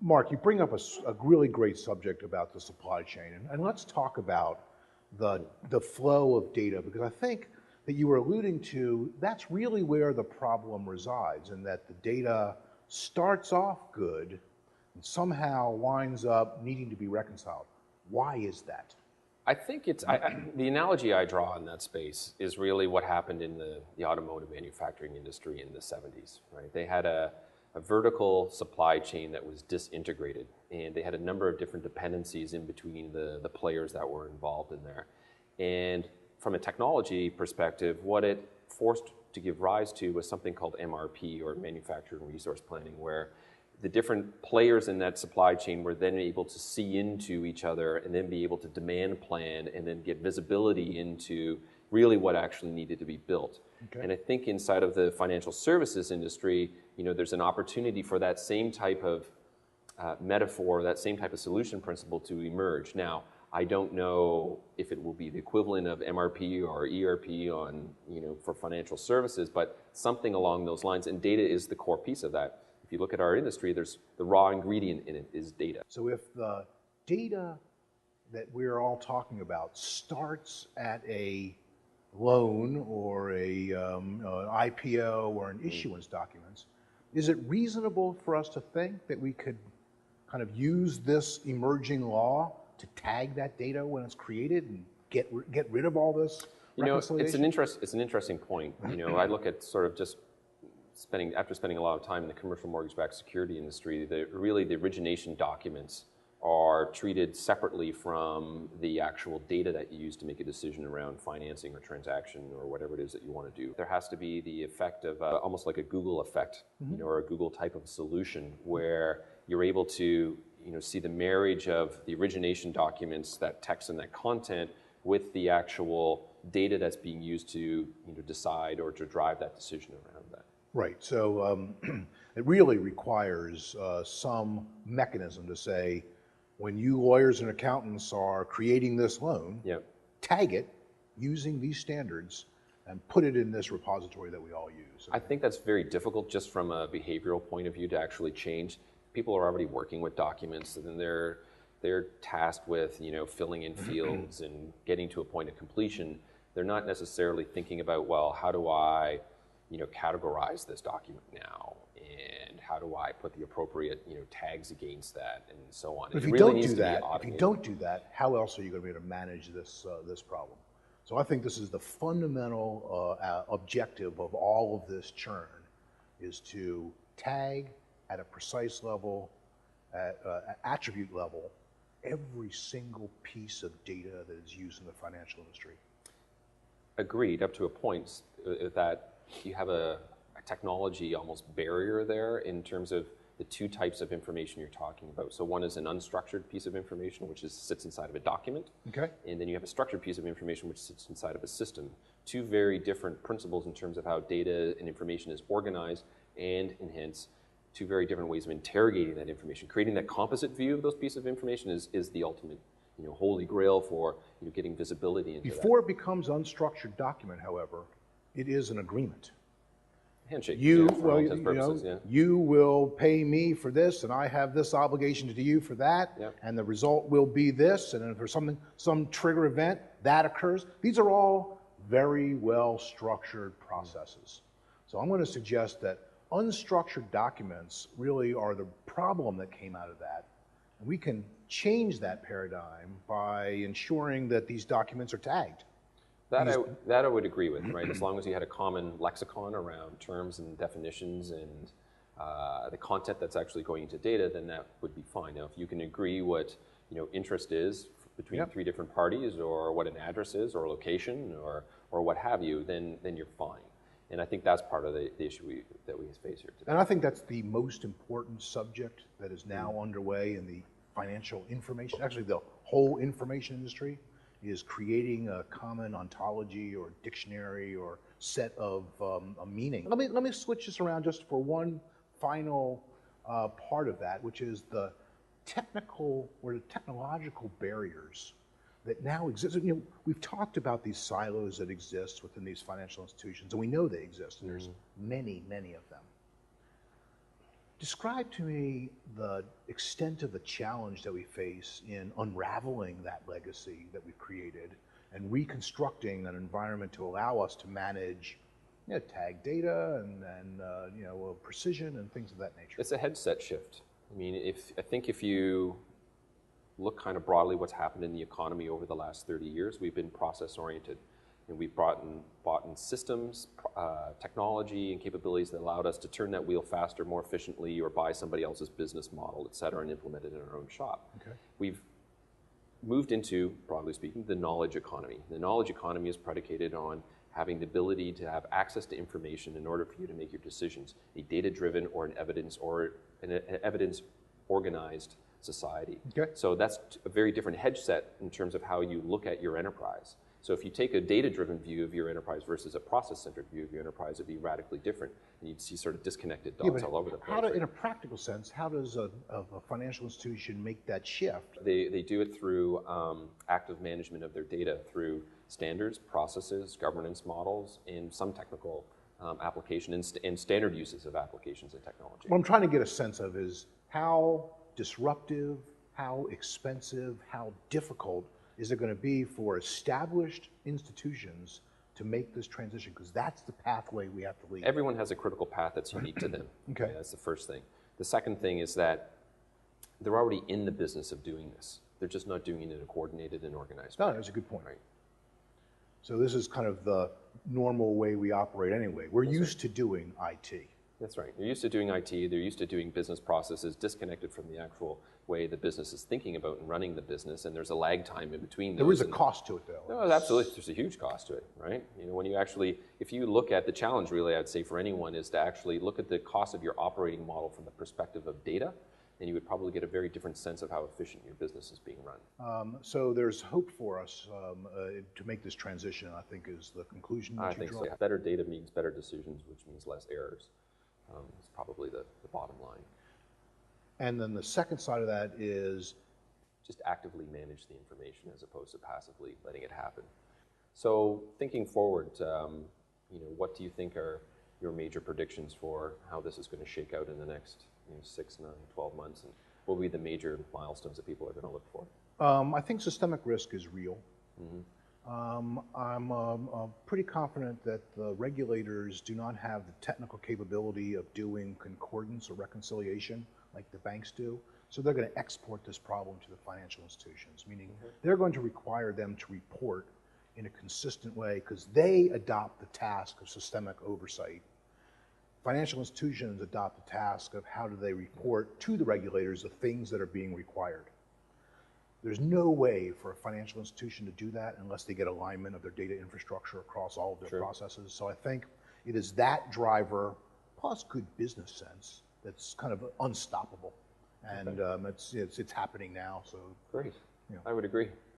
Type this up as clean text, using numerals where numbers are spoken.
Mark, you bring up a really great subject about the supply chain, and let's talk about the flow of data, because I think that you were alluding to that's really where the problem resides, and that the data starts off good and somehow winds up needing to be reconciled. Why is that? I think it's, the analogy I draw in that space is really what happened in the automotive manufacturing industry in the 70s, right? They had a vertical supply chain that was disintegrated, and they had a number of different dependencies in between the players that were involved in there. And from a technology perspective, what it forced to give rise to was something called MRP, or Manufacturing Resource Planning, where the different players in that supply chain were then able to see into each other and then be able to demand plan and then get visibility into really what actually needed to be built. Okay. And I think inside of the financial services industry, there's an opportunity for that same type of metaphor, that same type of solution principle to emerge. Now, I don't know if it will be the equivalent of MRP or ERP on, for financial services, but something along those lines, and data is the core piece of that. If you look at our industry, there's the raw ingredient in it is data. So if the data that we're all talking about starts at a loan or a IPO or an issuance documents, is it reasonable for us to think that we could kind of use this emerging law to tag that data when it's created and get rid of all this reconciliation? It's an interesting point. I look at sort of just after spending a lot of time in the commercial mortgage-backed security industry, the origination documents are treated separately from the actual data that you use to make a decision around financing or transaction or whatever it is that you want to do. There has to be the effect of almost like a Google effect, or a Google type of solution where you're able to see the marriage of the origination documents, that text and that content, with the actual data that's being used to decide or to drive that decision around that. Right, so it really requires some mechanism to say, when you lawyers and accountants are creating this loan, tag it using these standards and put it in this repository that we all use. I think that's very difficult just from a behavioral point of view to actually change. People are already working with documents, and they're tasked with filling in fields and getting to a point of completion. They're not necessarily thinking about, well, how do I categorize this document now, and how do I put the appropriate tags against that, and so on. But if you don't do that, how else are you going to be able to manage this this problem? So I think this is the fundamental objective of all of this churn, is to tag at a precise level, at attribute level, every single piece of data that is used in the financial industry. Agreed, up to a point that you have a technology almost barrier there in terms of the two types of information you're talking about. So one is an unstructured piece of information, which sits inside of a document. Okay. And then you have a structured piece of information, which sits inside of a system. Two very different principles in terms of how data and information is organized, and hence two very different ways of interrogating that information. Creating that composite view of those pieces of information is the ultimate holy grail for getting visibility into Before it becomes unstructured document, however, it is an agreement. Handshake. You will pay me for this, and I have this obligation to you for that, and the result will be this, and if there's some trigger event, that occurs. These are all very well structured processes. So I'm going to suggest that unstructured documents really are the problem that came out of that. And we can change that paradigm by ensuring that these documents are tagged. That I would agree with, right? As long as you had a common lexicon around terms and definitions and the content that's actually going into data, then that would be fine. Now, if you can agree what interest is between three different parties, or what an address is, or a location, or what have you, then you're fine. And I think that's part of the issue that we face here today. And I think that's the most important subject that is now underway in the financial information, actually the whole information industry, is creating a common ontology or dictionary or set of a meaning. Let me switch this around just for one final part of that, which is the technical or the technological barriers that now exist. We've talked about these silos that exist within these financial institutions, and we know they exist, and there's many, many of them. Describe to me the extent of the challenge that we face in unraveling that legacy that we've created and reconstructing an environment to allow us to manage tag data and precision and things of that nature. It's a headset shift. I mean, I think if you look kind of broadly what's happened in the economy over the last 30 years, we've been process-oriented. And we've bought in systems, technology, and capabilities that allowed us to turn that wheel faster, more efficiently, or buy somebody else's business model, et cetera, and implement it in our own shop. Okay. We've moved into, broadly speaking, the knowledge economy. The knowledge economy is predicated on having the ability to have access to information in order for you to make your decisions, a data-driven or an evidence-organized society. Okay. So that's a very different headset in terms of how you look at your enterprise. So if you take a data-driven view of your enterprise versus a process-centered view of your enterprise, it'd be radically different, and you'd see sort of disconnected dots all over the place. In a practical sense, how does a financial institution make that shift? They do it through active management of their data through standards, processes, governance models, and some technical application and standard uses of applications and technology. What I'm trying to get a sense of is how disruptive, how expensive, how difficult is it going to be for established institutions to make this transition? Because that's the pathway we have to lead. Everyone has a critical path that's unique to them. Okay. That's the first thing. The second thing is that they're already in the business of doing this. They're just not doing it in a coordinated and organized way. No, that's a good point. Right. So this is kind of the normal way we operate anyway. We're used to doing IT. That's right. They're used to doing IT. They're used to doing business processes disconnected from the actual way the business is thinking about and running the business, and there's a lag time in between those. There is a cost to it, though. No, absolutely. There's a huge cost to it, right? When you actually, if you look at the challenge, really, I'd say for anyone is to actually look at the cost of your operating model from the perspective of data, and you would probably get a very different sense of how efficient your business is being run. So there's hope for us to make this transition, I think, is the conclusion that you draw. I think so. Better data means better decisions, which means less errors. It's probably the bottom line. And then the second side of that is just actively manage the information as opposed to passively letting it happen. So thinking forward, what do you think are your major predictions for how this is going to shake out in the next 6, 9, 12 months? And what will be the major milestones that people are going to look for? I think systemic risk is real. Mm-hmm. I'm pretty confident that the regulators do not have the technical capability of doing concordance or reconciliation like the banks do. So they're going to export this problem to the financial institutions, meaning they're going to require them to report in a consistent way because they adopt the task of systemic oversight. Financial institutions adopt the task of how do they report to the regulators the things that are being required. There's no way for a financial institution to do that unless they get alignment of their data infrastructure across all of their processes. So I think it is that driver plus good business sense that's kind of unstoppable. And it's happening now. So great. I would agree.